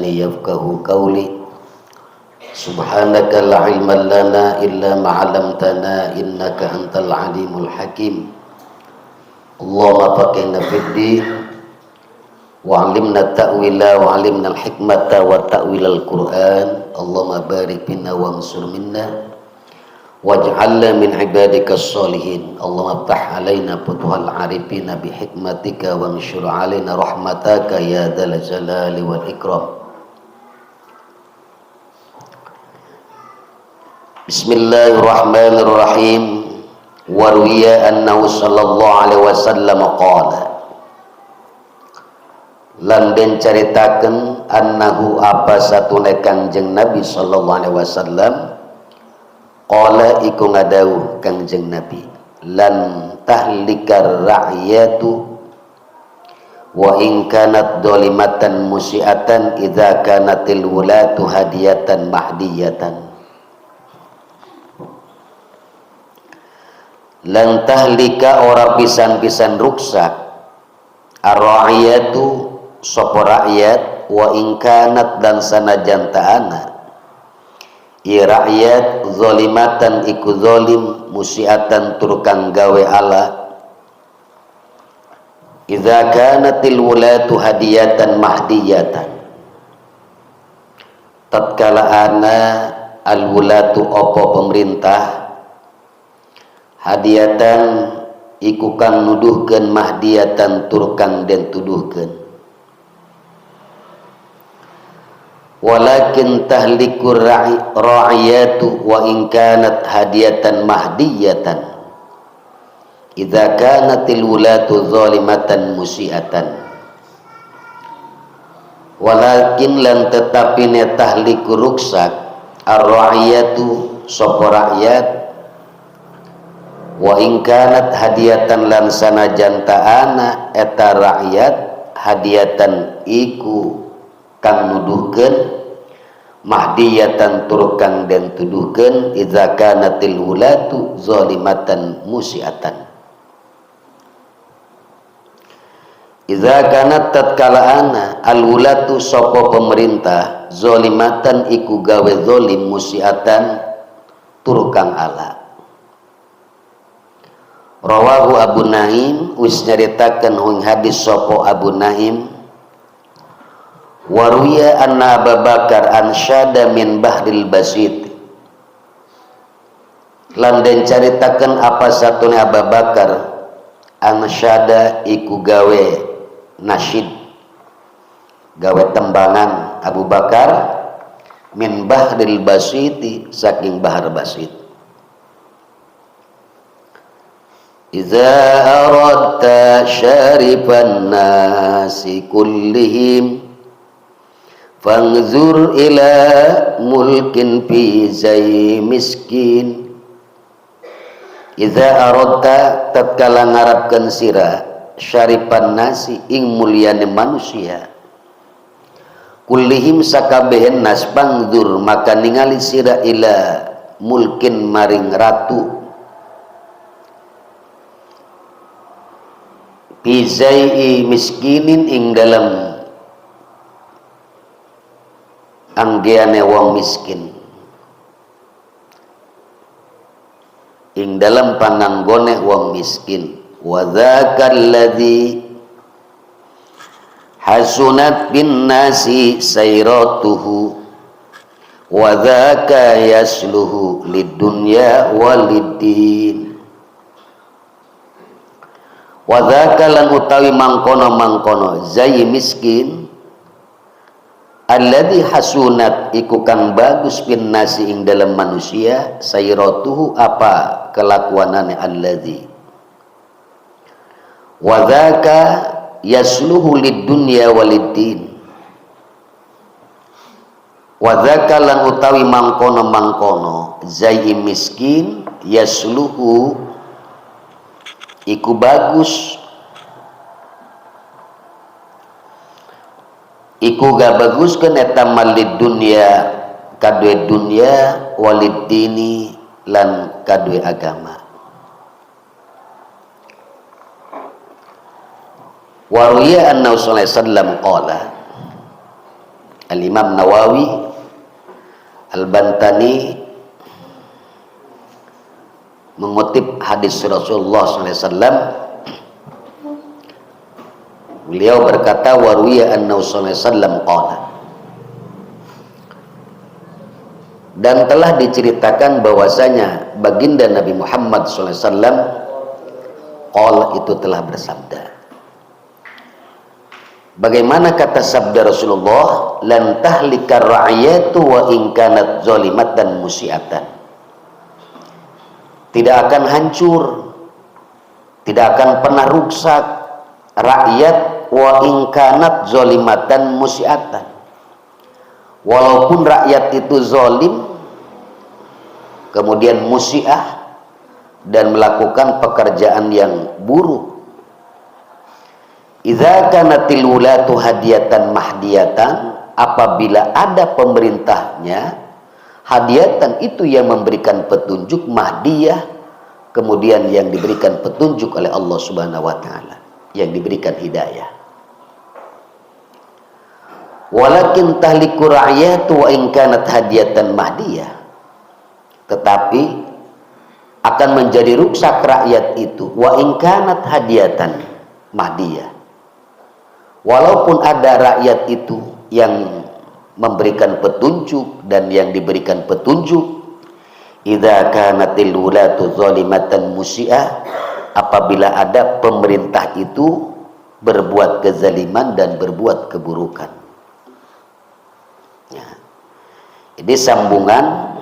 yafqahu qawli. Subhanaka la ilma lana illa ma 'allamtana innaka antal alimul hakim. Allahumma faqihna fid din wa 'allimna ta'wila wa 'allimna al-hikmata wa ta'wil al-Qur'an. Allahumma barik fina wa ansur minna waj'alna min ibadikas sholihin. Allahumma ftah alaina futuhal arifina bi hikmatika wa anshur alaina rahmataka ya dzal jalali wal ikram. Bismillahirrahmanirrahim. Warwiya annahu sallallahu alaihi wasallam qala, lan den caritakeun annahu apa satune Kangjeng Nabi sallallahu alaihi wasallam qala iku ngadawuh Kangjeng Nabi, lan tahlikar ra'yatu wa in kanat dolimatan musiatan idza kanatil wulatu hadiyatan mahdiyatan. Lan tahlika ora pisan-pisan ruksak ar-ra'yatu sapa rakyat wa in kanat dan sanajan ta'ana i rakyat zalimatan iku zalim musiatan turkang gawe ala idza kanatil wulatu hadiyatan mahdiyatan tatkala ana al wulatu apa pemerintah hadiyatan iku kang nuduhkeun mahdiyatan turkang den tuduhkeun. Walakin tahlikur ra'iyatu wa in kanat hadiyatan mahdiyatan idza kanatil wulatu zalimatan musiatan. Walakin lan tetapine tahlikur ruksak ar-ra'iyatu sapa rakyat wa in kanat hadiyatan lan sanajan ta'ana eta rakyat hadiyatan iku kang nuduhkeun mahdiyatan turkang den tuduhkeun idza kanatil wulatu zalimatan musiatan. Idza kanat tatkala ana al wulatu sapa pemerintah zalimatan iku gawe zalim musiatan turkang ala. Rawahu Abu Naim, wis nyaritakeun hung hadis sapa Abu Naim. Warwiya anna Abu Bakar ansyada min bahril basit. Lan den caritakeun apa satune Abu Bakar ansyada iku gawe nasyid, gawe tembangan Abu Bakar min bahril basiti saking bahar basit. Iza aradta syarifan nasi kullihim fangzur ila mulkin fi zai miskin. Iza aradta tatkala ngarapkeun sira syarifan nasi ing mulyane manusia kullihim sakabehen nas fangzur maka ningali sira ila mulkin maring ratu bizai miskinin ing dalam anggeane wong miskin, ing dalam pananggone wong miskin. Wa dzakal ladzi hasunat bin nasi sayratuhu wa dzaka yasluhu lidunya waliddin. Wadhakalan utawi mangkono zai miskin alladhi hasunat iku kang bagus bin nasi ing dalam manusia sayratuhu apa kelakuanane alladhi wadhaka yasluhu lid dunya waliddin. Wadhakalan utawi mangkono zai miskin yasluhu iku bagus iku ga baguskeun eta malid dunya kadue dunya walid dini lan kadue agama. Warwiya annahu sallallahu alaihi wasallam qala, Al-Imam Nawawi Al-Bantani mengutip hadis Rasulullah SAW. Beliau berkata, waruya annahu sallallahu alaihi wasallam qala, dan telah diceritakan bahwasanya baginda Nabi Muhammad SAW qala itu telah bersabda. Bagaimana kata sabda Rasulullah, lan tahlikar ra'iyatu wa in kanat zalimatan musiatan. Tidak akan hancur, tidak akan pernah rusak rakyat wa in kanat zalimatan musiatan. Walaupun rakyat itu zalim, kemudian musiah dan melakukan pekerjaan yang buruk. Idza kanatil wulatu hadiyatan mahdiyatan, apabila ada pemerintahnya hadiyatan, itu yang memberikan petunjuk, mahdiyah, kemudian yang diberikan petunjuk oleh Allah Subhanahu wa taala, yang diberikan hidayah. Walakin tahliku ra'iyatu wa in kanat hadiyatan mahdiyah, tetapi akan menjadi rusak rakyat itu wa in kanat hadiyatan mahdiyah, walaupun ada rakyat itu yang memberikan petunjuk dan yang diberikan petunjuk. Idza kanatil wulatu zalimatan musi'ah, apabila ada pemerintah itu berbuat kezaliman dan berbuat keburukan. Ya. Ini sambungan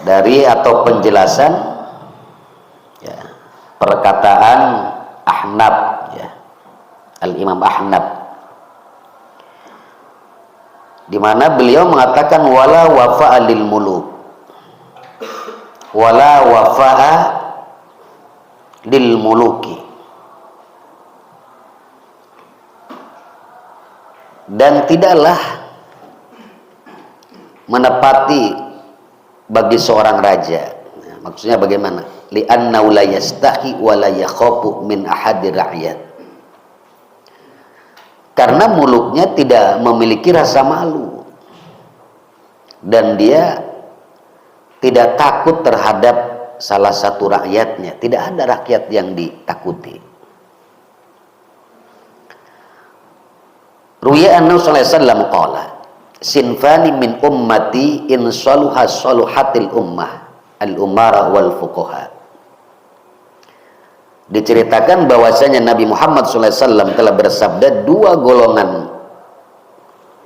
dari atau penjelasan ya, perkataan Ahnaf, ya, Al-Imam Ahnaf, di mana beliau mengatakan wala wafa'a lil muluk, wala wafa'a lil muluki, dan tidaklah menepati bagi seorang raja. Nah, maksudnya bagaimana? Li'annahu la yastahi wa la yakhafu min ahadi rakyat, karena muluknya tidak memiliki rasa malu dan dia tidak takut terhadap salah satu rakyatnya. Tidak ada rakyat yang ditakuti. Ruya annahu sallallahu alaihi wasallam qala, sinfani min ummati in saluha saluhatil ummah, al-umara wal fuqaha. Diceritakan bahwasanya Nabi Muhammad SAW telah bersabda, dua golongan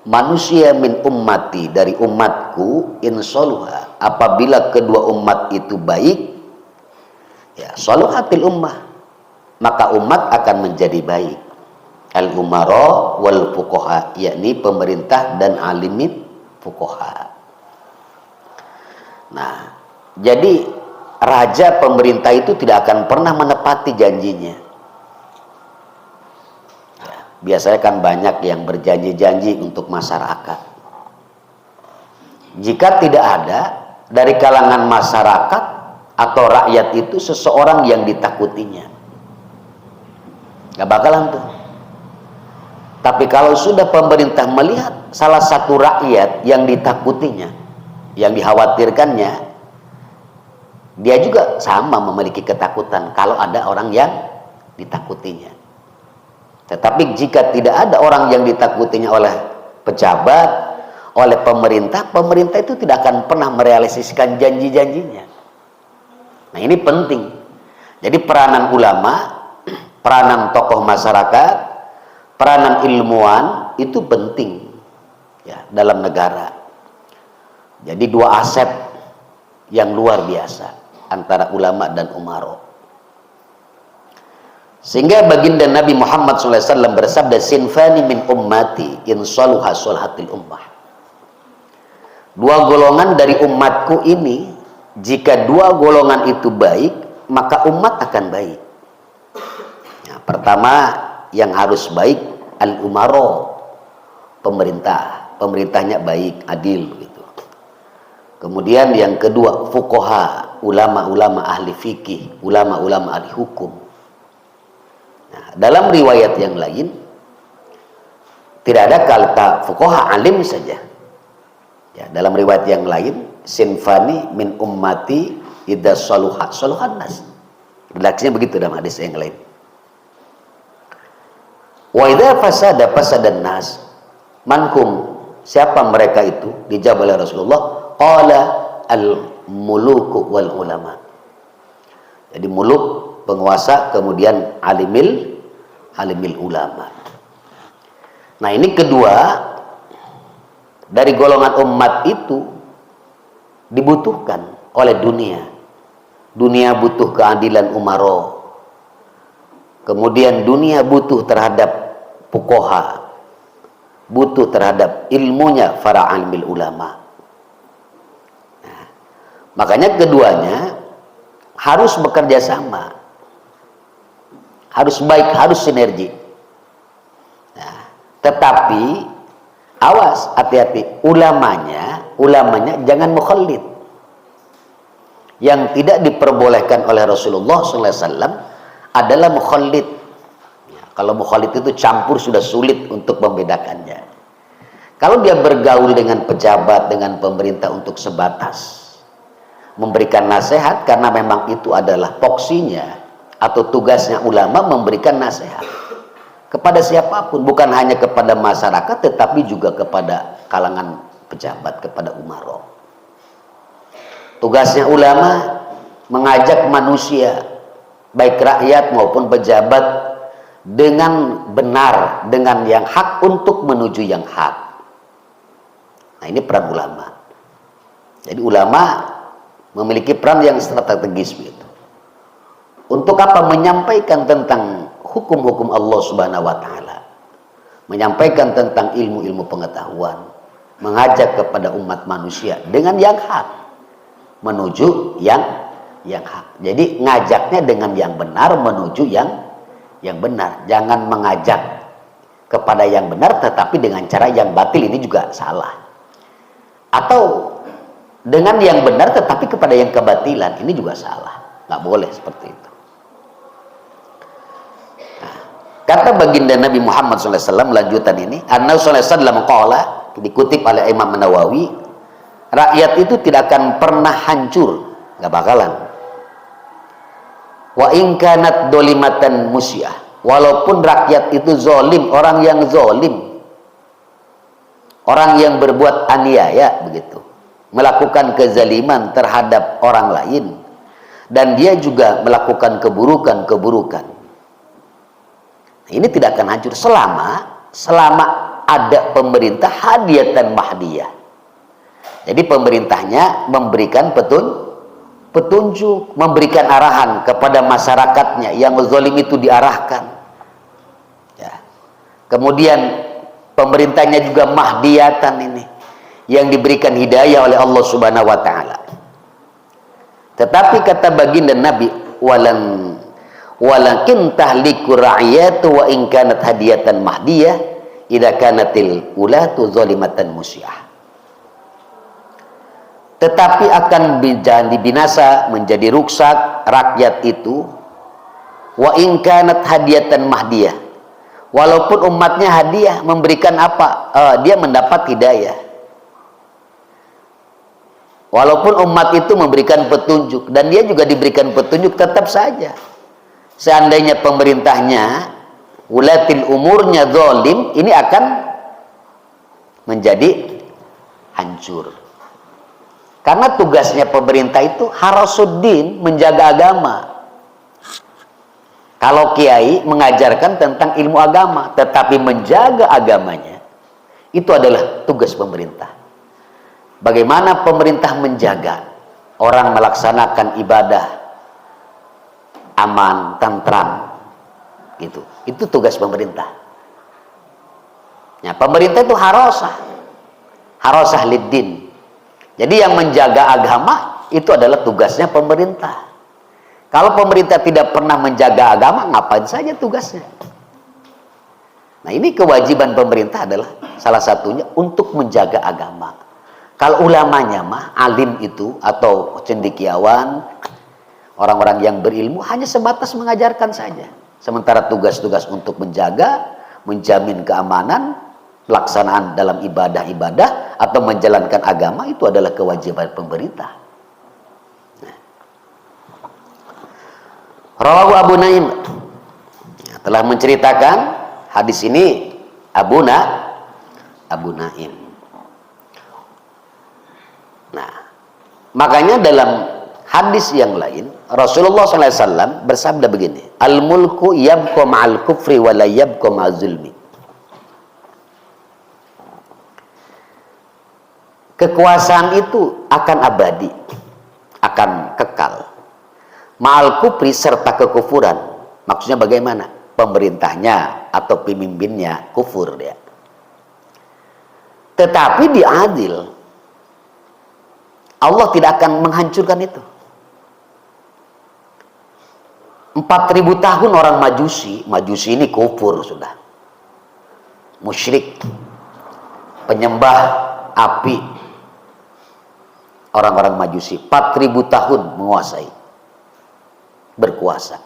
manusia min ummati, dari umatku, insaluha, apabila kedua umat itu baik, ya saluhatil ummah, maka umat akan menjadi baik. Al-umara wal fuqaha, yakni pemerintah dan alimin fuqaha. Nah, jadi raja pemerintah itu tidak akan pernah menepati janjinya. Ya, biasanya kan banyak yang berjanji-janji untuk masyarakat. Jika tidak ada dari kalangan masyarakat atau rakyat itu seseorang yang ditakutinya, gak bakalan tuh. Tapi kalau sudah pemerintah melihat salah satu rakyat yang ditakutinya, yang dikhawatirkannya, dia juga sama memiliki ketakutan kalau ada orang yang ditakutinya. Tetapi jika tidak ada orang yang ditakutinya oleh pejabat, oleh pemerintah, pemerintah itu tidak akan pernah merealisasikan janji-janjinya. Nah, ini penting. Jadi peranan ulama, peranan tokoh masyarakat, peranan ilmuwan itu penting ya dalam negara. Jadi dua aset yang luar biasa antara ulama dan umaro. Sehingga baginda Nabi Muhammad SAW bersabda, sinfani min ummati in saluha salahatil ummah. Dua golongan dari umatku ini, jika dua golongan itu baik, maka umat akan baik. Nah, pertama yang harus baik al-umaro, pemerintah, pemerintahnya baik, adil gitu. Kemudian yang kedua fuqaha, ulama-ulama ahli fikih, ulama-ulama ahli hukum. Nah, dalam riwayat yang lain Tidak ada kata fuqaha, alim saja. Ya, dalam riwayat yang lain, sinfani min ummati idza saluha saluhan nas. Redaksinya begitu dalam hadis yang lain. Wa idza fasada fasadan nas. Manhum, siapa mereka itu? Dijawab oleh Rasulullah, qala al muluku wal ulama. Jadi muluk, penguasa, kemudian alimil ulama. Nah, ini kedua, dari golongan umat itu dibutuhkan oleh dunia. Dunia butuh keadilan umaro. Kemudian dunia butuh terhadap fuqaha, butuh terhadap ilmunya para alimil ulama. Nah, makanya keduanya harus bekerja sama, harus baik, harus sinergi. Nah, tetapi awas, hati-hati, ulamanya jangan mukhallid. Yang tidak diperbolehkan oleh Rasulullah SAW adalah mukhallid. Kalau mukhallid itu campur, sudah sulit untuk membedakannya. Kalau dia bergaul dengan pejabat, dengan pemerintah untuk sebatas memberikan nasihat, karena memang itu adalah poksinya atau tugasnya ulama memberikan nasihat kepada siapapun, bukan hanya kepada masyarakat, tetapi juga kepada kalangan pejabat, kepada umaro. Tugasnya ulama mengajak manusia, baik rakyat maupun pejabat, dengan benar, dengan yang hak, untuk menuju yang hak. Nah, ini peran ulama. Jadi ulama memiliki peran yang strategis begitu. Untuk apa? Menyampaikan tentang hukum-hukum Allah Subhanahu wa taala. Menyampaikan tentang ilmu-ilmu pengetahuan, mengajak kepada umat manusia dengan yang hak menuju yang hak. Jadi ngajaknya dengan yang benar menuju yang benar. Jangan mengajak kepada yang benar tetapi dengan cara yang batil, ini juga salah. Atau dengan yang benar tetapi kepada yang kebatilan, ini juga salah. Nggak boleh seperti itu. Nah, kata baginda Nabi Muhammad SAW lanjutan ini, An-Nabi SAW qala, dikutip oleh Imam Nawawi, rakyat itu tidak akan pernah hancur, nggak bakalan. Wa in kanat dolimatan musyah, walaupun rakyat itu zolim, orang yang zolim, orang yang berbuat aniaya begitu, melakukan kezaliman terhadap orang lain, dan dia juga melakukan keburukan. Ini tidak akan hancur selama ada pemerintah hadiyatan mahdiyah. Jadi pemerintahnya memberikan petunjuk, memberikan arahan kepada masyarakatnya, yang zalim itu diarahkan. Ya. Kemudian pemerintahnya juga mahdiyatan ini, yang diberikan hidayah oleh Allah Subhanahu wa taala. Tetapi kata baginda Nabi, walakin tahliku ra'iyatu wa in kanat hadiyatan mahdiyah idza kanatil ulatu zalimatan musyah. Tetapi akan menjadi binasa, menjadi rusak rakyat itu, wa in kanat hadiyatan mahdiyah, walaupun umatnya hadiah, memberikan apa? Dia mendapat hidayah. Walaupun umat itu memberikan petunjuk, dan dia juga diberikan petunjuk, tetap saja seandainya pemerintahnya, ulatil umurnya zalim, ini akan menjadi hancur. Karena tugasnya pemerintah itu harasuddin, menjaga agama. Kalau kiai mengajarkan tentang ilmu agama, tetapi menjaga agamanya, itu adalah tugas pemerintah. Bagaimana pemerintah menjaga orang melaksanakan ibadah aman, tentram, gitu. Itu tugas pemerintah. Ya, pemerintah itu harosah liddin. Jadi yang menjaga agama itu adalah tugasnya pemerintah. Kalau pemerintah tidak pernah menjaga agama, ngapain saja tugasnya? Nah, ini kewajiban pemerintah adalah salah satunya untuk menjaga agama. Kalau ulamanya mah, alim itu atau cendekiawan, orang-orang yang berilmu, hanya sebatas mengajarkan saja. Sementara tugas-tugas untuk menjaga, menjamin keamanan, pelaksanaan dalam ibadah-ibadah atau menjalankan agama itu adalah kewajiban pemerintah. Rawahu Abu Naim telah menceritakan hadis ini Abu Naim. Nah, makanya dalam hadis yang lain Rasulullah SAW bersabda begini, al-mulku yabqa ma'al kufri wa la yabqa ma'al zulmi. Kekuasaan itu akan abadi, akan kekal. Ma'al kufri serta kekufuran. Maksudnya bagaimana? Pemerintahnya atau pemimpinnya kufur dia. Tetapi dia adil. Allah tidak akan menghancurkan itu. 4.000 tahun orang Majusi ini kufur sudah. Musyrik. Penyembah api. Orang-orang Majusi 4.000 tahun menguasai, berkuasa.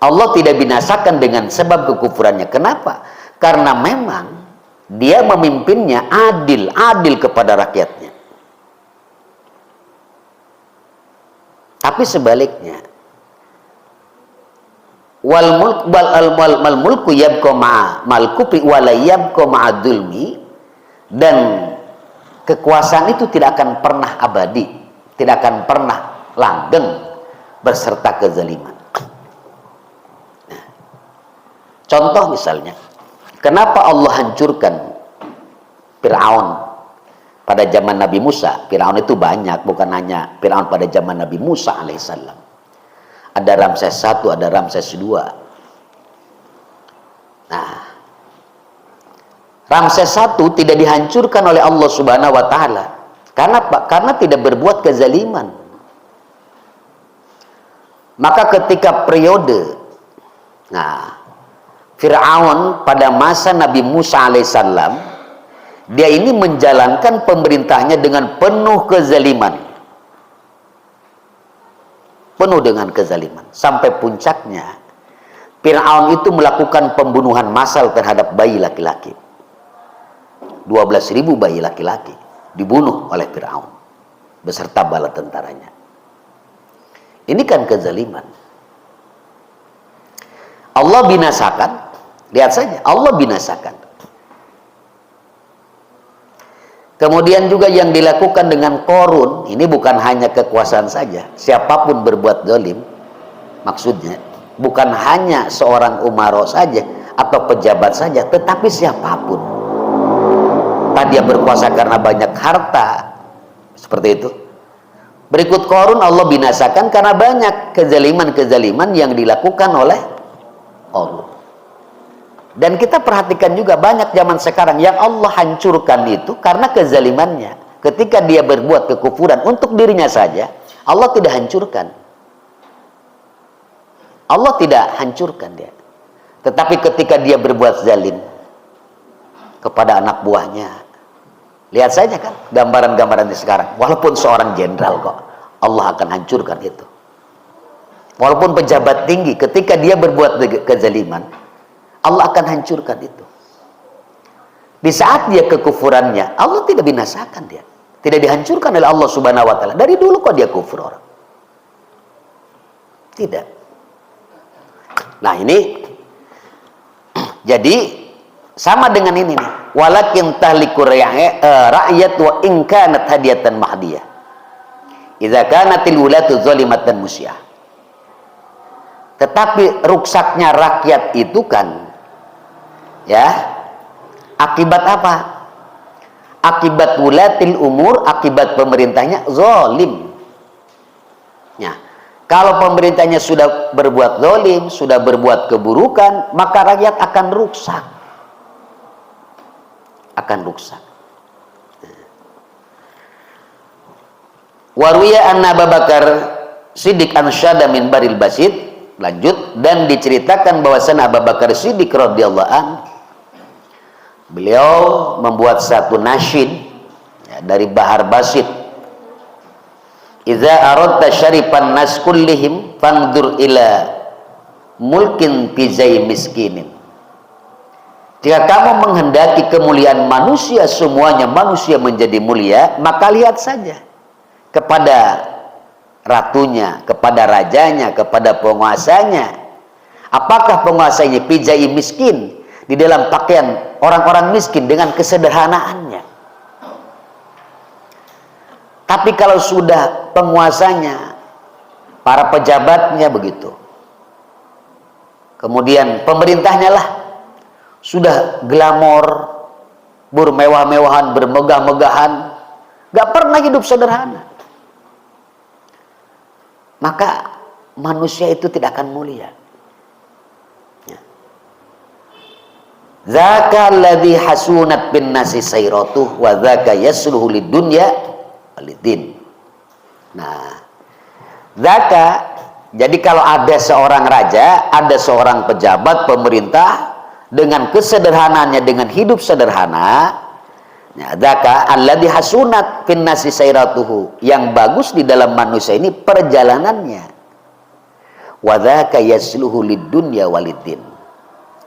Allah tidak binasakan dengan sebab kekufurannya. Kenapa? Karena memang dia memimpinnya adil kepada rakyatnya. Tapi sebaliknya, wal mulku yabqa ma'al kufri wa la yabqa ma'ad dzulmi, dan kekuasaan itu tidak akan pernah abadi, tidak akan pernah langgeng berserta kezaliman. Nah, contoh misalnya, kenapa Allah hancurkan Fir'aun pada zaman Nabi Musa? Fir'aun itu banyak, bukan hanya Fir'aun pada zaman Nabi Musa alaihissalam. Ada Ramses I, ada Ramses II. Nah, Ramses I tidak dihancurkan oleh Allah Subhanahu wa taala. Karena apa? Karena tidak berbuat kezaliman. Maka ketika periode Fir'aun pada masa Nabi Musa alaihissalam, dia ini menjalankan pemerintahnya dengan penuh kezaliman. Penuh dengan kezaliman. Sampai puncaknya, Fir'aun itu melakukan pembunuhan massal terhadap bayi laki-laki. 12.000 bayi laki-laki dibunuh oleh Fir'aun beserta bala tentaranya. Ini kan kezaliman. Allah binasakan. Lihat saja, Allah binasakan. Kemudian juga yang dilakukan dengan Korun, ini bukan hanya kekuasaan saja. Siapapun berbuat zalim, maksudnya bukan hanya seorang umaro saja atau pejabat saja, tetapi siapapun. Tadi dia berkuasa karena banyak harta, seperti itu. Berikut Korun, Allah binasakan karena banyak kezaliman-kezaliman yang dilakukan oleh Allah. Dan kita perhatikan juga banyak zaman sekarang yang Allah hancurkan itu karena kezalimannya. Ketika dia berbuat kekufuran untuk dirinya saja, Allah tidak hancurkan. Allah tidak hancurkan dia. Tetapi ketika dia berbuat zalim kepada anak buahnya, lihat saja kan gambaran-gambarannya sekarang. Walaupun seorang jenderal kok, Allah akan hancurkan itu. Walaupun pejabat tinggi, ketika dia berbuat kezaliman, Allah akan hancurkan itu. Di saat dia kekufurannya, Allah tidak binasakan dia. Tidak dihancurkan oleh Allah Subhanahu wa taala. Dari dulu kok dia kufur orang. Tidak. Nah, ini jadi sama dengan ini nih. Walakin tahliku rakyat wa in kanat hadiyatan mahdiyah. Idza kanatil wulatu zalimatan musyah. Tetapi ruksaknya rakyat itu kan, ya, akibat apa? Akibat wulatil umur, akibat pemerintahnya zalim. Ya, kalau pemerintahnya sudah berbuat zalim, sudah berbuat keburukan, maka rakyat akan ruksak. Akan ruksak. Waruya anna Abu Bakar Siddiq ansyada min baril basid. Lanjut, dan diceritakan bahwasan Abu Bakar Siddiq radhiyallahu an, beliau membuat satu nasyid, ya, dari Bahar Basid. Idza aradta syarifan nas kullihim fangdur ila mulkin fi zai miskinin. Jika kamu menghendaki kemuliaan manusia, semuanya manusia menjadi mulia, maka lihat saja kepada ratunya, kepada rajanya, kepada penguasanya. Apakah penguasanya pijai miskin di dalam pakaian orang-orang miskin dengan kesederhanaannya? Tapi kalau sudah penguasanya, para pejabatnya begitu, kemudian pemerintahnya lah sudah glamor, bermewah-mewahan, bermegah-megahan, gak pernah hidup sederhana, maka manusia itu tidak akan mulia. Zaka alladhi hasunat bin nasi sayratuh wa zaka yasluhu lidunya walidin. Nah, zaka, jadi kalau ada seorang raja, ada seorang pejabat pemerintah dengan kesederhanaannya, dengan hidup sederhana, ya, zaka alladhi hasunat bin nasi sayratuhu, yang bagus di dalam manusia ini perjalanannya, wa zaka yasluhu lidunya walidin.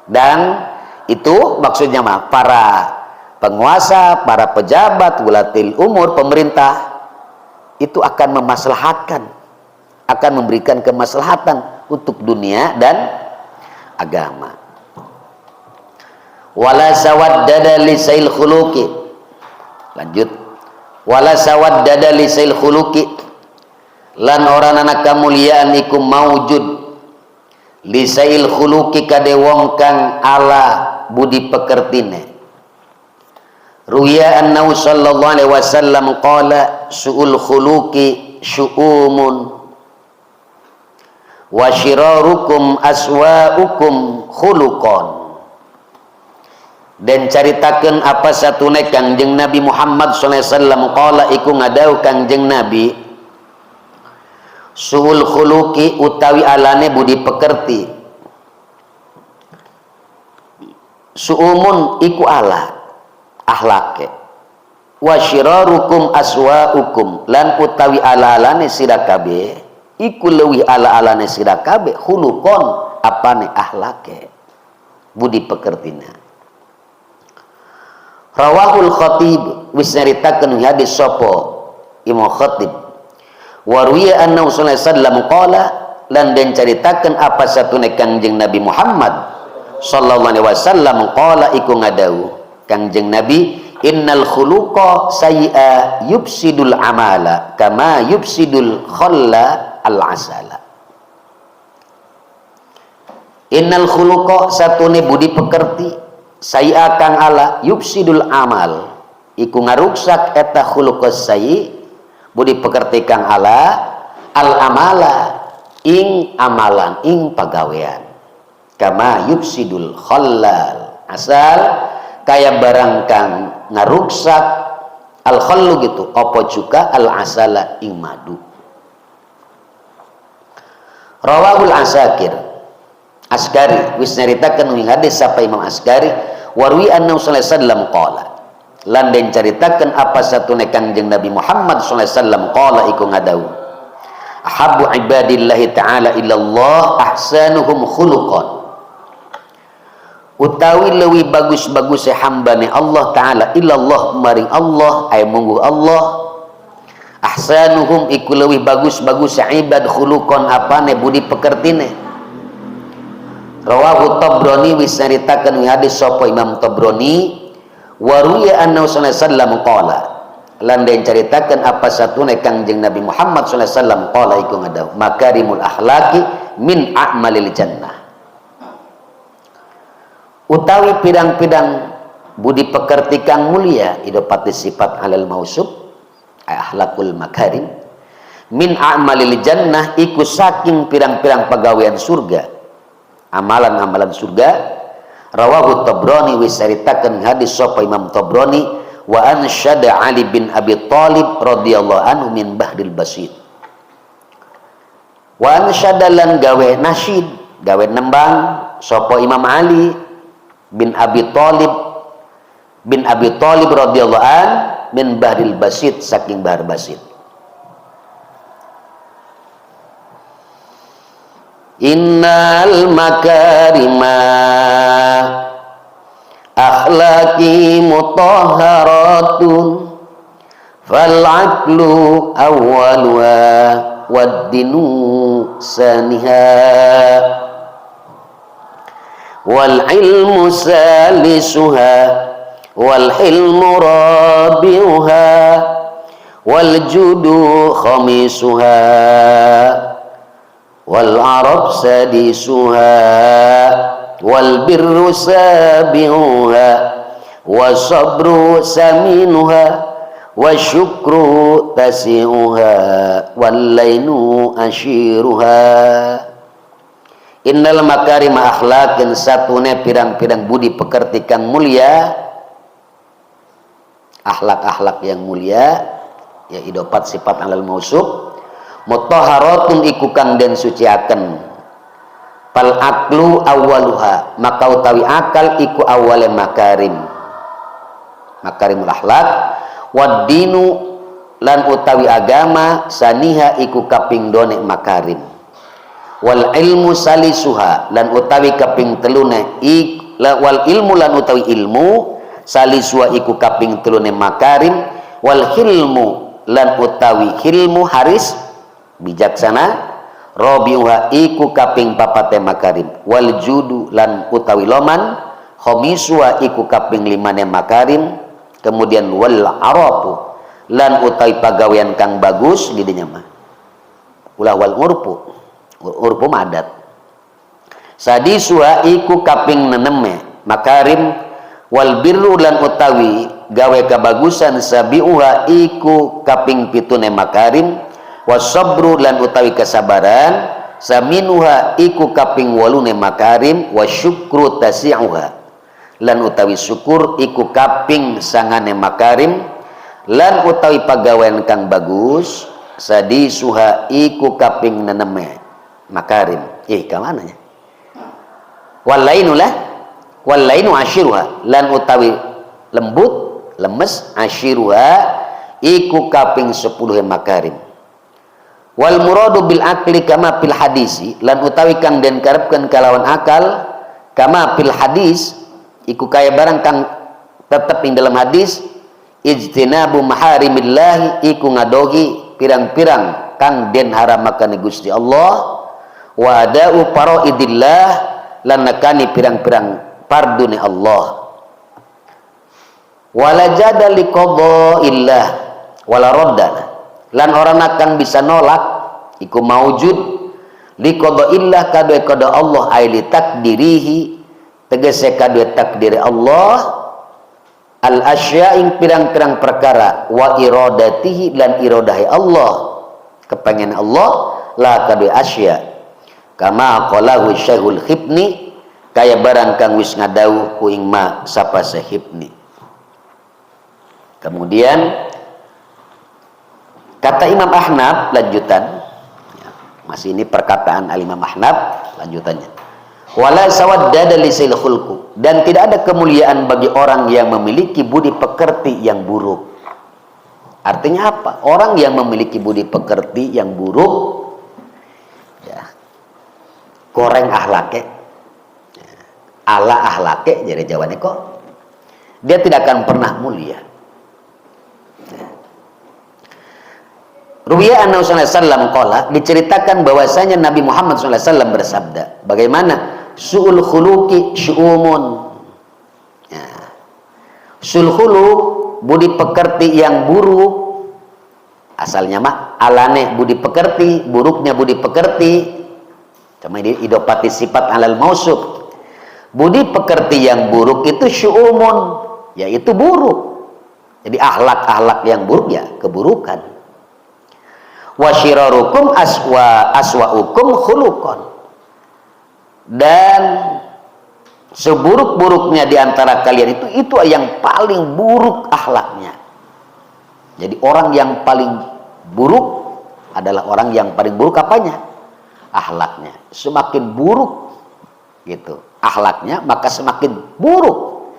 Dan itu maksudnya para penguasa, para pejabat, wulatil umur, pemerintah itu akan memaslahatkan, akan memberikan kemaslahatan untuk dunia dan agama. Wala sawaddada lisail khuluqi. Lanjut. Wala sawaddada lisail khuluqi. Lan orang anak kamuliaan iku maujud lisail khuluqi kade wong kang ala budi pekertine. Ruya annahu sallallahu alaihi wasallam qala su'ul khuluqi syu'umun wa syirarukum aswa'ukum khuluqan. Dan caritakeun apa satune Kangjeng Nabi Muhammad sallallahu alaihi wasallam qala iku ngadau Kangjeng Nabi su'ul khuluqi utawi alane budi pekerti, su'umun iku ala ahlake, wa syirarukum aswa'ukum lan utawi ala-alane sira kabeh iku leuwih ala-alane sira kabeh khuluqon apane ahlake, budi pekertina. Rawahul Khatib, wis nyaritakeun hadis sapa Imam Khatib. Wa ruwiya annahu sallallahu alaihi wasallam qala, lan den caritakeun apa satune Kangjeng Nabi Muhammad sallallahu alaihi wasallam qala iku ngadau Kangjeng Nabi, innal khuluqa sayyi'a yufsidul amala kama yufsidul khalla al asala. Innal khuluqa satune budi pekerti sayyi'a kang ala yufsidul amal iku ngaruksak eta khuluqas sayyi budi pekerti kang ala al amala ing amalan ing pagawean kama yufsidul khallal asal kaya barang kang ngaruksak al khallu gitu apa juga al asala ing madu. Rawahul Asakir, Askari wis nyaritakeun ing hadis sapa Imam Askari, warwi annahu sallallahu alaihi wasallam qala, lan den caritakeun apa satune Kangjeng Nabi Muhammad sallallahu alaihi wasallam qala iku ngadau, ahabbu ibadillahi ta'ala illallah ahsanuhum khuluqan. Utawi leuwih bagus-bagus hambane Allah taala illallah maring Allah ay munggu Allah, ahsanuhum iku leuwih bagus-bagus ibad khuluqan apane budi pekertine. Rawahu Tabrani wis nyaritakeun hadis sapa Imam Tabrani, wa ruwiya annahu sallallahu alaihi wasallam qala, lan den caritakeun apa satune Kangjeng Nabi Muhammad sallallahu alaihi wasallam qala iku ngadau, makarimul akhlaqi min a'malil jannah. Utawi pidang-pidang budi pekerti kang mulia idopati sifat halal mausub akhlakul makarim min a'malil jannah iku saking pirang-pirang pagawean surga, amalan-amalan surga. Rawahu Tabrani wis saritakeun hadis sapa Imam Tabrani, wa ansyada Ali bin Abi Thalib radhiyallahu anhu min Bahril Basid. Wa ansyada lan gawe nasyid, gawe nembang sapa Imam Ali bin Abi Thalib radhiyallahu an min Bahril Basid, saking Bahr Basid. Innal makarima akhlaqi mutahharatun fal aqlu awwaluha wad dinu saniha wal ilmu salisuha wal hilmu rabiuha wal judu khamisuha wal arab sadisuha wal birru sabiuha was sabru saminuha wasyukru tasi'uha wallainu ashiruha. Innal makarima akhlaqin satune pirang-pirang budi pekerti kang mulia, akhlak-akhlak yang mulia ya idopat sifat alal mausuf mutahharatun iku kang den suciaken fal aqlu awwaluha maka utawi akal iku awale makarimul akhlak wad dinu lan utawi agama saniha iku kaping done makarim wal ilmu salisuha lan utawi kaping telune wal ilmu lan utawi ilmu salisuha iku kaping telune makarim wal hilmu lan utawi hilmu haris bijaksana rabiuha iku kaping papate makarim wal judu lan utawi loman khamisuha iku kaping limane makarim. Kemudian wal arabu lan utawi pagawean kang bagus di dinya mah ulah wal urpu madat sadisuha iku kaping neneme makarim wal birru lan utawi gawe kabagusan sabiuha iku kaping pitune makarim was sabru lan utawi kesabaran saminuha iku kaping walune makarim wasyukru tasi'uha lan utawi syukur iku kaping sangane makarim lan utawi pagawean kang bagus sadisuha iku kaping neneme makarim kamananya wallainu ashiruha lan utawi lembut lemes ashiruha iku kaping 10 makarim wal muradu bil akli kama fil hadisi lan utawi kang den karepkeun kalawan akal kama fil hadis iku kaya barang kang tetep ing dalam hadis ijtinabu maharimillahi iku ngadogi pirang-pirang kang den haramakan Gusti Allah wa ada'u faraidillah lan nakani pirang-pirang pardune Allah wala jada liqada'illah wala raddana lan orang akan bisa nolak iku maujud liqada'illah kadue kada Allah aili takdirihi tegese kadue takdir Allah al asya'ing pirang-pirang perkara wa iradatihi lan iradahi Allah kepengen Allah la kadue asya kama qalahu Syekhul Khibni kaya barang kang wis ngadawuh ku ing ma sapa Sehibni. Kemudian kata Imam Ahnaf lanjutan masih ini perkataan Al-Imam Ahnaf lanjutannya wala sawaddada lisil khulqu dan tidak ada kemuliaan bagi orang yang memiliki budi pekerti yang buruk. Artinya apa? Orang yang memiliki budi pekerti yang buruk ya goreng ahlake ala ahlake jadi jawabannya kok dia tidak akan pernah mulia. Ruwiya anna sallallahu alaihi wasallam qala diceritakan bahwasanya Nabi Muhammad sallallahu alaihi wasallam bersabda bagaimana su'ul khuluqi syu'umun ya. Su'ul khuluq budi pekerti yang buruk asalnya mah alane budi pekerti buruknya budi pekerti cuma idopati sifat alal mausuf budi pekerti yang buruk itu syu'umun yaitu buruk jadi akhlak-akhlak yang buruk ya keburukan wa syirarukum aswa'ukum khuluqan dan seburuk-buruknya di antara kalian itu yang paling buruk akhlaknya. Jadi orang yang paling buruk adalah orang yang paling buruk apanya? Akhlaknya. Semakin buruk gitu akhlaknya maka semakin buruk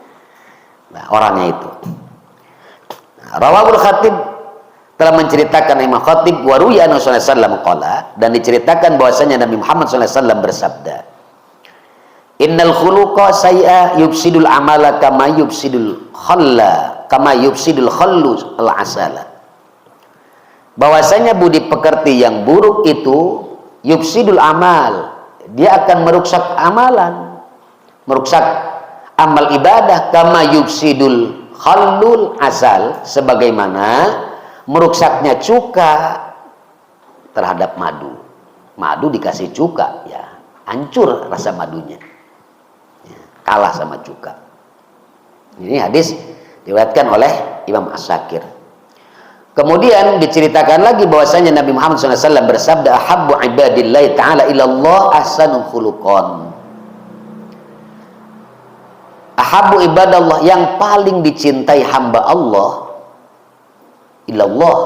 nah, orangnya itu. Nah, Rawahul Khatib telah menceritakan Imam Khatib wa ruwiya anna sallallahu alaihi wasallam qala dan diceritakan bahwasanya Nabi Muhammad sallallahu alaihi wasallam bersabda Innal khuluqa say'a yufsidul amala kama yufsidul khallu al-asala. Bahwasanya budi pekerti yang buruk itu yufsidul amal, dia akan merusak amalan, merusak amal ibadah, kama yufsidul khallul asal, sebagaimana merusaknya cuka terhadap madu. Madu dikasih cuka, ya hancur rasa madunya, ya, kalah sama cuka. Ini hadis diriwayatkan oleh Imam As-Sakir. Kemudian diceritakan lagi bahwasanya Nabi Muhammad SAW bersabda, ahabbu ibadillahi ta'ala ilallah ahsanul khuluqan. Ahabbu ibadallah, yang paling dicintai hamba Allah, ilallah,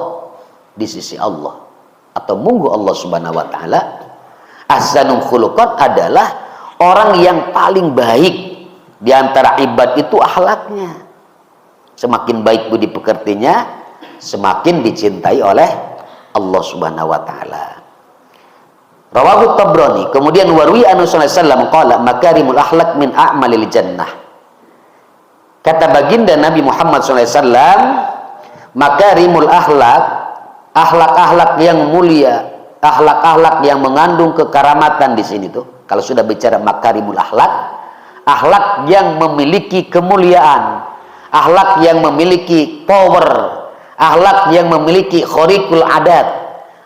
di sisi Allah atau munggu Allah Subhanahu wa taala, ahsanul khuluqan adalah orang yang paling baik di antara ibad itu akhlaknya. Semakin baik budi pekertinya, semakin dicintai oleh Allah Subhanahu wa taala. Rawahu Tabrani. Kemudian warwi an Rasulullah sallallahu alaihi wasallam qala makarimul akhlaq min a'malil jannah. Kata baginda Nabi Muhammad sallallahu alaihi wasallam, makarimul akhlaq, akhlak-akhlak yang mulia, akhlak-akhlak yang mengandung kekeramatan di sini tuh. Kalau sudah bicara makarimul akhlak, akhlak yang memiliki kemuliaan, akhlak yang memiliki power, akhlak yang memiliki khariqul adat,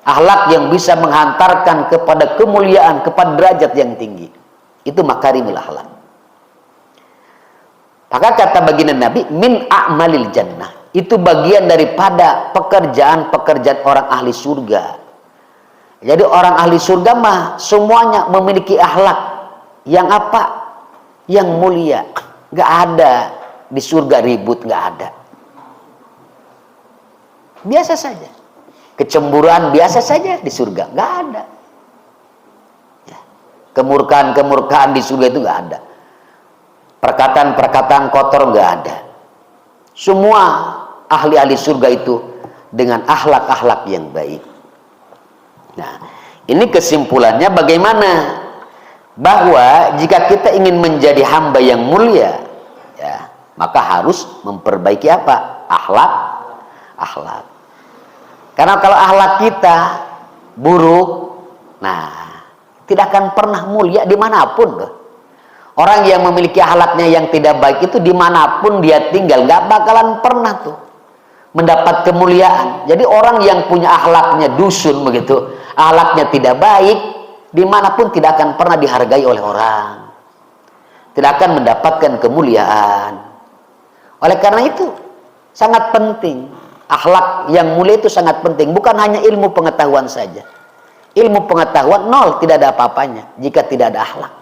akhlak yang bisa menghantarkan kepada kemuliaan, kepada derajat yang tinggi. Itu makarimul akhlak. Maka kata baginda Nabi, min a'malil jannah, itu bagian daripada pekerjaan-pekerjaan orang ahli surga. Jadi orang ahli surga mah semuanya memiliki akhlak yang apa? Yang mulia. Gak ada di surga ribut, gak ada. Biasa saja. Kecemburuan biasa saja di surga, nggak ada. Ya. Kemurkaan-kemurkaan di surga itu nggak ada. Perkataan-perkataan kotor nggak ada. Semua ahli-ahli surga itu dengan akhlak-akhlak yang baik. Nah, ini kesimpulannya bagaimana? Bahwa jika kita ingin menjadi hamba yang mulia, ya, maka harus memperbaiki apa? Akhlak. Karena kalau akhlak kita buruk, nah tidak akan pernah mulia dimanapun tuh. Orang yang memiliki akhlaknya yang tidak baik itu dimanapun dia tinggal nggak bakalan pernah tuh mendapat kemuliaan. Jadi orang yang punya akhlaknya dusun begitu, akhlaknya tidak baik, dimanapun tidak akan pernah dihargai oleh orang, tidak akan mendapatkan kemuliaan. Oleh karena itu sangat penting. Akhlak yang mulia itu sangat penting. Bukan hanya ilmu pengetahuan saja. Ilmu pengetahuan nol, tidak ada apa-apanya jika tidak ada akhlak.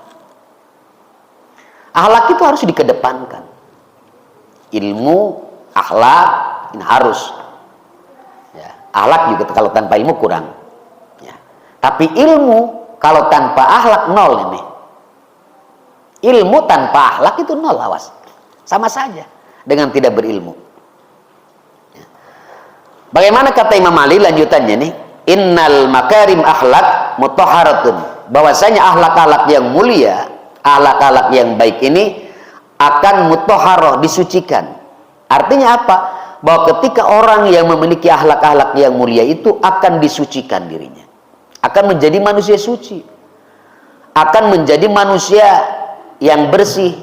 Akhlak itu harus dikedepankan. Ilmu, akhlak ini harus. Ya, akhlak juga kalau tanpa ilmu kurang. Ya. Tapi ilmu kalau tanpa akhlak nol ini. Ilmu tanpa akhlak itu nol, awas. Sama saja dengan tidak berilmu. Bagaimana kata Imam Ali lanjutannya nih? Innal makarim akhlak mutahharatun. Bahwasanya akhlak-akhlak yang mulia, akhlak-akhlak yang baik ini akan mutahharah, disucikan. Artinya apa? Bahwa ketika orang yang memiliki akhlak-akhlak yang mulia itu akan disucikan dirinya. Akan menjadi manusia suci. Akan menjadi manusia yang bersih.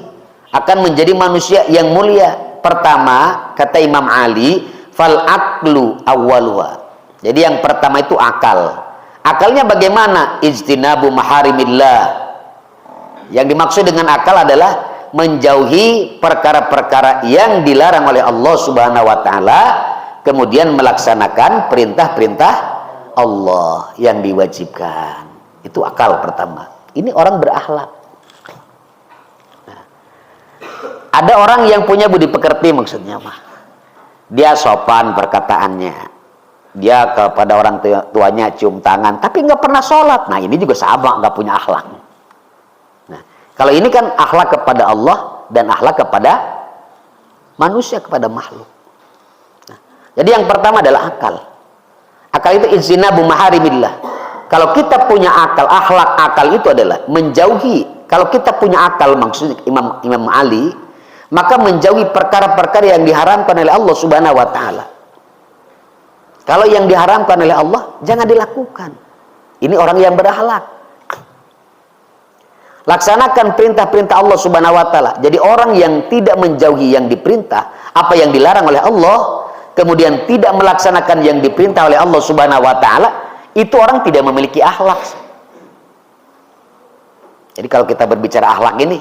Akan menjadi manusia yang mulia. Pertama, kata Imam Ali, fal aqlu awwaluha. Jadi yang pertama itu akal. Akalnya bagaimana? Ijtinabu maharimillah. Yang dimaksud dengan akal adalah menjauhi perkara-perkara yang dilarang oleh Allah Subhanahu wa taala, kemudian melaksanakan perintah-perintah Allah yang diwajibkan. Itu akal pertama. Ini orang berakhlak. Nah, ada orang yang punya budi pekerti maksudnya mah. Dia sopan perkataannya, dia kepada orang tuanya cium tangan, tapi nggak pernah sholat. Nah ini juga sama, nggak punya akhlak. Nah kalau ini kan akhlak kepada Allah dan akhlak kepada manusia, kepada makhluk. Nah, jadi yang pertama adalah akal. Akal itu ijtinabu maharimillah. Kalau kita punya akal, akhlak akal itu adalah menjauhi kalau kita punya akal, maksudnya Imam Ali, maka menjauhi perkara-perkara yang diharamkan oleh Allah Subhanahu wa taala. Kalau yang diharamkan oleh Allah jangan dilakukan. Ini orang yang berakhlak. Laksanakan perintah-perintah Allah Subhanahu wa taala. Jadi orang yang tidak menjauhi yang diperintah, apa yang dilarang oleh Allah, kemudian tidak melaksanakan yang diperintah oleh Allah Subhanahu wa taala, itu orang tidak memiliki akhlak. Jadi kalau kita berbicara akhlak ini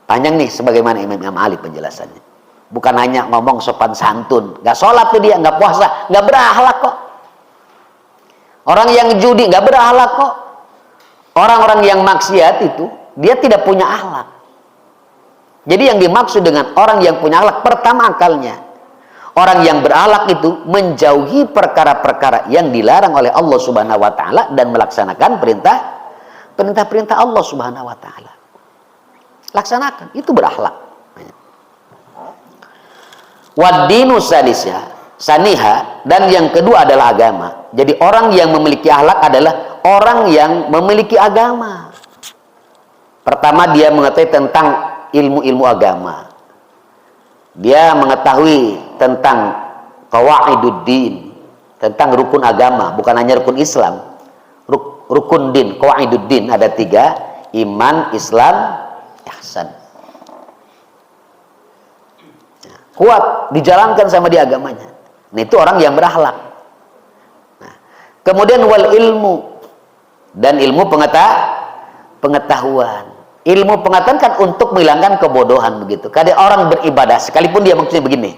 panjang nih, sebagaimana Imam Ali penjelasannya. Bukan hanya ngomong sopan santun, nggak sholat tuh dia, nggak puasa, nggak berakhlak kok. Orang yang judi nggak berakhlak kok. Orang-orang yang maksiat itu dia tidak punya akhlak. Jadi yang dimaksud dengan orang yang punya akhlak, pertama akalnya. Orang yang berakhlak itu menjauhi perkara-perkara yang dilarang oleh Allah Subhanahu wa taala dan melaksanakan perintah-perintah Allah Subhanahu wa taala. Laksanakan, itu berakhlak. Waddinu saniha, dan yang kedua adalah agama. Jadi orang yang memiliki akhlak adalah orang yang memiliki agama. Pertama, dia mengetahui tentang ilmu-ilmu agama. Dia mengetahui tentang qawaiduddin, tentang rukun agama, bukan hanya rukun Islam. Rukun din, qawaiduddin ada 3, iman, Islam, ihsan. Kuat dijalankan sama dia agamanya. Nah, itu orang yang berakhlak. Nah, kemudian wal ilmu, dan ilmu pengetahuan. Ilmu pengetahuan kan untuk menghilangkan kebodohan begitu. Kadang orang beribadah sekalipun dia maksudnya begini.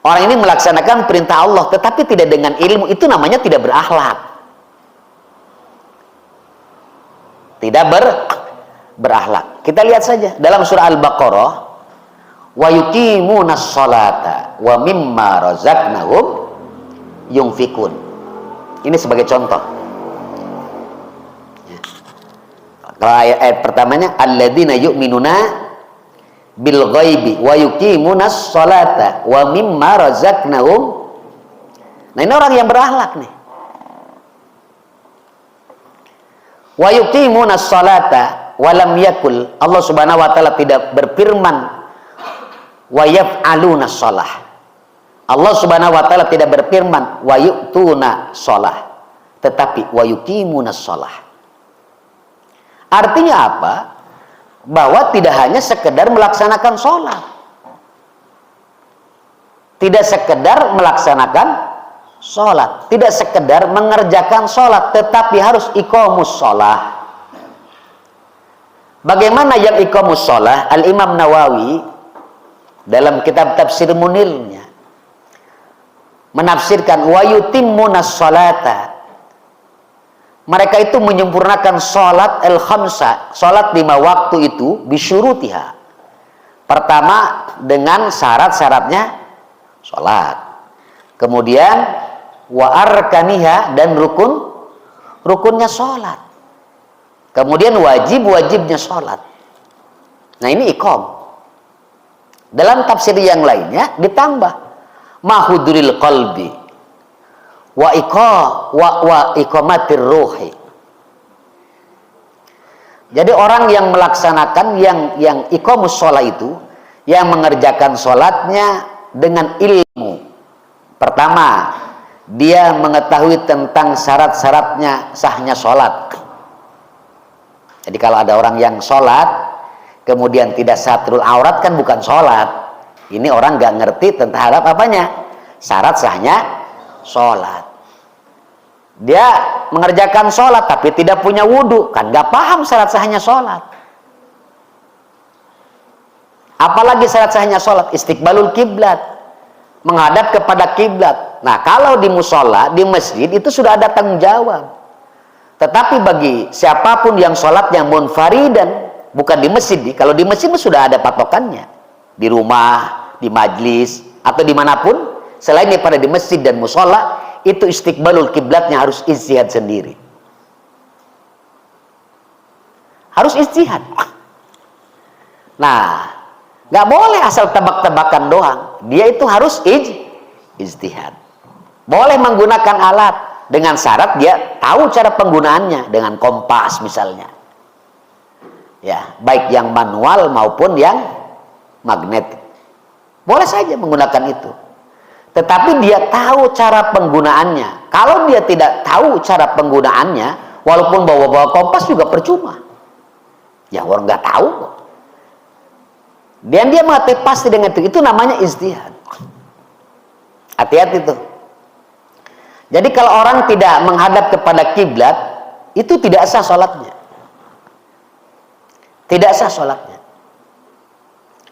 Orang ini melaksanakan perintah Allah tetapi tidak dengan ilmu, itu namanya tidak berakhlak. Tidak berakhlak. Kita lihat saja dalam surah Al-Baqarah, wa yuqimunas sholata wa mimma razaqnahum yunfikun. Ini sebagai contoh. Kalau ayat pertamanya alladzina yu'minuna bil ghaibi wa yuqimunas sholata wa mimma razaqnahum. Nah, ini orang yang berakhlak nih. Wa yuqimunas sholata wa lam yakul, Allah Subhanahu wa taala tidak berfirman wa yaf'aluna sholah. Allah Subhanahu wa taala tidak berfirman wa yu'tuna sholah, tetapi wa yuqimuna sholah. Artinya apa? Bahwa tidak hanya sekedar melaksanakan sholat, tidak sekedar melaksanakan sholat, tidak sekedar mengerjakan sholat, tetapi harus iqamus sholah. Bagaimana yang iqamus sholah? Al-Imam Nawawi dalam kitab Tafsir Munirnya menafsirkan wa yutimmunas sholata, mereka itu menyempurnakan sholat al-khamsa, sholat 5 waktu itu bisyurutiha. Pertama dengan syarat-syaratnya sholat, kemudian wa arkaniha, dan rukunnya sholat, kemudian wajibnya sholat. Nah, ini iqam. Dalam tafsir yang lainnya ditambah mahuduril qalbi wa iqamatir ruhi. Jadi orang yang melaksanakan yang iqamus sholat itu, yang mengerjakan sholatnya dengan ilmu. Pertama, dia mengetahui tentang syarat-syaratnya sahnya sholat. Jadi kalau ada orang yang sholat kemudian tidak satrul aurat, kan bukan sholat. Ini orang nggak ngerti tentang apanya? Syarat sahnya sholat. Dia mengerjakan sholat tapi tidak punya wudhu, kan nggak paham syarat sahnya sholat. Apalagi syarat sahnya sholat, istiqbalul kiblat, menghadap kepada kiblat. Nah, kalau di musola, di masjid itu sudah ada tanggung jawab. Tetapi bagi siapapun yang sholatnya munfaridan, bukan di masjid, kalau di masjid sudah ada patokannya. Di rumah, di majlis, atau dimanapun selain daripada di masjid dan musola, itu istiqbalul kiblatnya harus ijtihad sendiri. Harus ijtihad. Nah, nggak boleh asal tebak-tebakan doang. Dia itu harus ijtihad. Boleh menggunakan alat dengan syarat dia tahu cara penggunaannya, dengan kompas misalnya. Ya, baik yang manual maupun yang magnetik. Boleh saja menggunakan itu. Tetapi dia tahu cara penggunaannya. Kalau dia tidak tahu cara penggunaannya, walaupun bawa-bawa kompas juga percuma. Ya orang nggak tahu kok. Dan dia mengatakan pasti dengan itu. Itu namanya ijtihad. Hati-hati tuh. Jadi kalau orang tidak menghadap kepada kiblat, itu tidak sah sholatnya. Tidak sah sholatnya.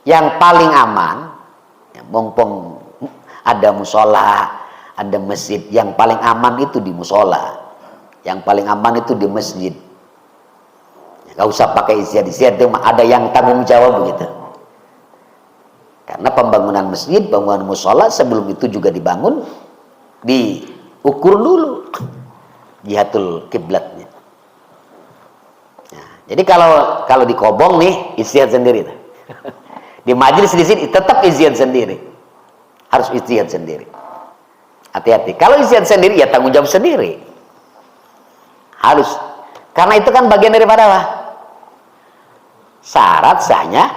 Yang paling aman, ya, mumpung ada musola, ada masjid, yang paling aman itu di musola. Yang paling aman itu di masjid. Gak usah pakai ijtihad, ada yang tanggung jawab begitu. Karena pembangunan masjid, pembangunan musola sebelum itu juga dibangun, diukur dulu jihatul kiblatnya. Nah, jadi kalau di Kobong nih ijtihad sendiri, di majelis di sini tetap ijtihad sendiri, harus ijtihad sendiri. Hati-hati. Kalau ijtihad sendiri ya tanggung jawab sendiri, harus. Karena itu kan bagian daripada apa? Syarat sahnya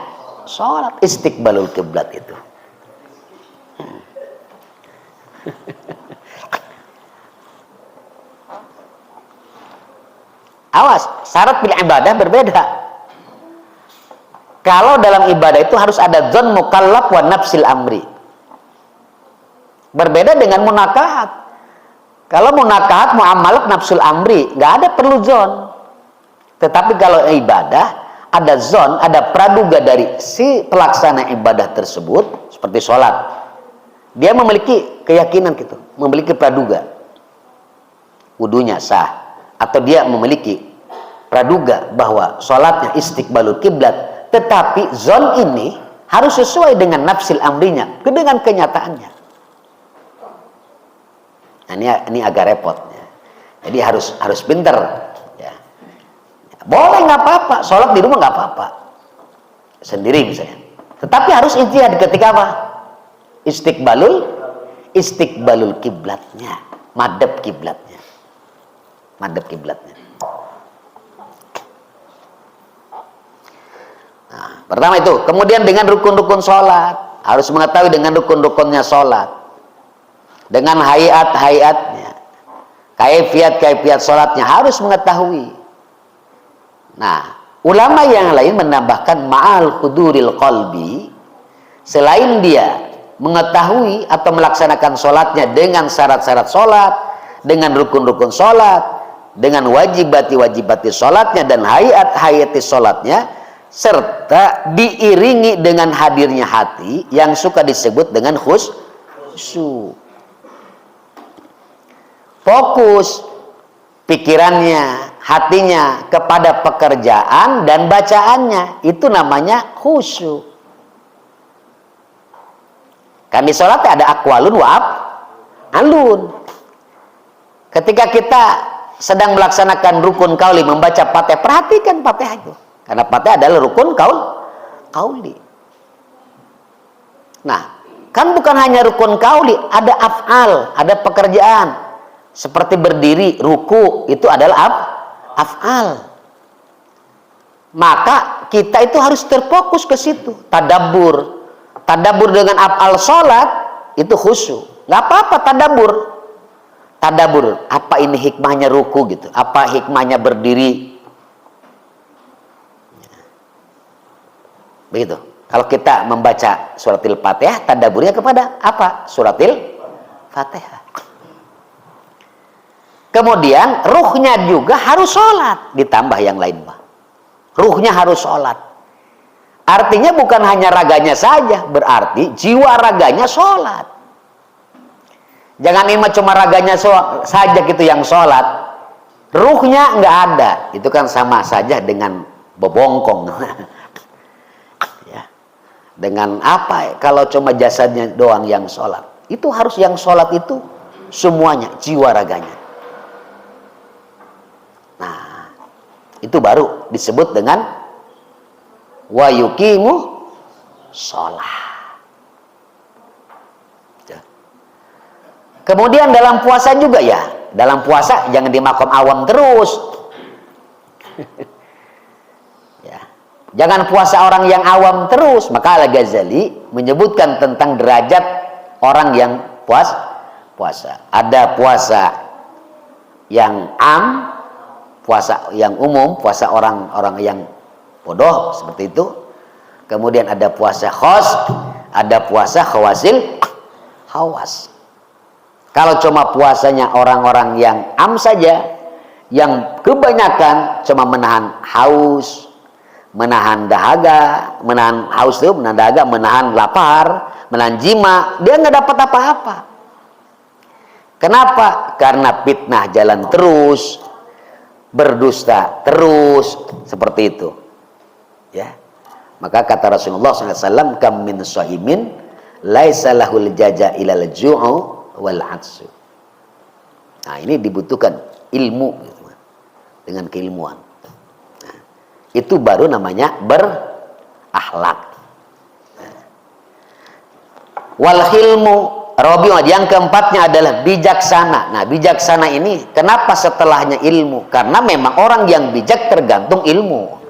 sholat, istiqbalul kiblat itu. Awas, syarat bil ibadah berbeda. Kalau dalam ibadah itu harus ada dzon mukallaf wa nafsil amri. Berbeda dengan munakahat. Kalau munakahat muamalat nafsul amri, nggak ada perlu dzon. Tetapi kalau ibadah ada dzon, ada praduga dari si pelaksana ibadah tersebut, seperti sholat. Dia memiliki keyakinan gitu, memiliki praduga. Wudunya sah. Atau dia memiliki praduga bahwa sholatnya istiqbalul kiblat, tetapi zon ini harus sesuai dengan nafsil amrinya, dengan kenyataannya. Nah, ini agak repot ya. Jadi harus pinter ya. Boleh nggak apa-apa, sholat di rumah nggak apa-apa, sendiri misalnya. Tetapi harus ijtihad ketika apa? Istiqbalul kiblatnya, madhab kiblatnya. Madhab kiblatnya. Nah, pertama itu. Kemudian dengan rukun-rukun sholat, harus mengetahui dengan rukun-rukunnya sholat, dengan hayat-hayatnya, kaifiat sholatnya harus mengetahui. Nah, ulama yang lain menambahkan ma'al huduril qalbi, selain dia mengetahui atau melaksanakan sholatnya dengan syarat-syarat sholat, dengan rukun-rukun sholat, dengan wajibati sholatnya dan hayat-hayati sholatnya, serta diiringi dengan hadirnya hati yang suka disebut dengan khusyuk. Fokus pikirannya, hatinya kepada pekerjaan dan bacaannya, itu namanya khusyuk. Kan di sholatnya ada aqwalun wa alun. Ketika kita sedang melaksanakan rukun qauli, membaca Fatihah, perhatikan Fatihah itu. Karena Fatihah adalah rukun qauli. Nah, kan bukan hanya rukun qauli, ada af'al, ada pekerjaan. Seperti berdiri, ruku, itu adalah af'al. Maka kita itu harus terfokus ke situ, tadabbur. Tadabbur dengan af'al sholat itu khusyuk. Nggak apa-apa tadabbur. Tadabbur, apa ini hikmahnya ruku gitu, apa hikmahnya berdiri, begitu. Kalau kita membaca suratil Fatihah, tadabburnya kepada apa? Suratil Fatihah. Kemudian ruhnya juga harus sholat, ditambah yang lain, Pak. Ruhnya harus sholat. Artinya bukan hanya raganya saja, berarti jiwa raganya sholat. Jangan ini cuma raganya saja gitu yang sholat, ruhnya nggak ada, itu kan sama saja dengan bebongkong. Ya. Dengan apa? Kalau cuma jasadnya doang yang sholat, itu harus yang sholat itu semuanya, jiwa raganya. Nah, itu baru disebut dengan wa yuqimu sholat. Kemudian dalam puasa juga ya, dalam puasa jangan di makom awam terus. Ya. Jangan puasa orang yang awam terus. Maka Al-Ghazali menyebutkan tentang derajat orang yang puasa. Ada puasa yang am, puasa yang umum, puasa orang-orang yang bodoh seperti itu. Kemudian ada puasa khos, ada puasa khawas. Kalau cuma puasanya orang-orang yang am saja, yang kebanyakan cuma menahan haus, menahan dahaga, menahan haus itu, menahan dahaga, menahan lapar, menahan jima, dia nggak dapat apa-apa. Kenapa? Karena fitnah jalan terus, berdusta terus, seperti itu. Ya. Maka kata Rasulullah SAW, kam min shahimin laisa lahul jaza ilal ju'u wal atsu. Nah, ini dibutuhkan ilmu gitu, dengan keilmuan. Nah, itu baru namanya berakhlak. Wal hilmu rabi'un, yang keempatnya adalah bijaksana. Nah, bijaksana ini kenapa setelahnya ilmu? Karena memang orang yang bijak tergantung ilmu.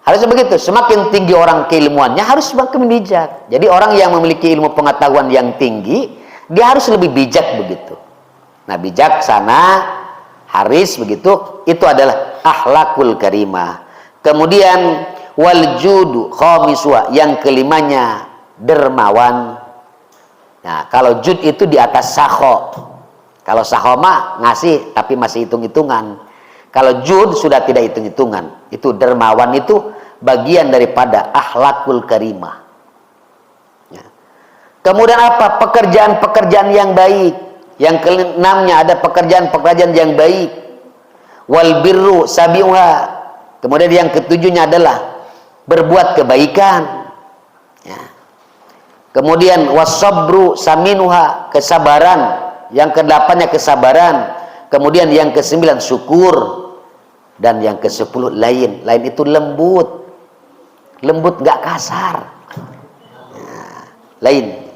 Harusnya begitu. Semakin tinggi orang keilmuannya, harus semakin bijak. Jadi orang yang memiliki ilmu pengetahuan yang tinggi, dia harus lebih bijak begitu. Nah, bijaksana, haris begitu, itu adalah akhlakul karimah. Kemudian wal judu khamiswa, yang kelimanya dermawan. Nah, kalau jud itu di atas sakho. Kalau sakho mah ngasih tapi masih hitung-hitungan. Kalau jud sudah tidak hitung-hitungan. Itu dermawan, itu bagian daripada akhlakul karimah. Ya. Kemudian apa? Pekerjaan-pekerjaan yang baik. Yang keenamnya ada pekerjaan-pekerjaan yang baik. Wal birru sabiuha. Kemudian yang ketujuhnya adalah berbuat kebaikan. Ya. Kemudian wasabru saminuha, kesabaran. Yang kedelapannya kesabaran. Kemudian yang kesembilan syukur. Dan yang ke-10 lain. Lain itu lembut. Lembut gak kasar. Nah, lain.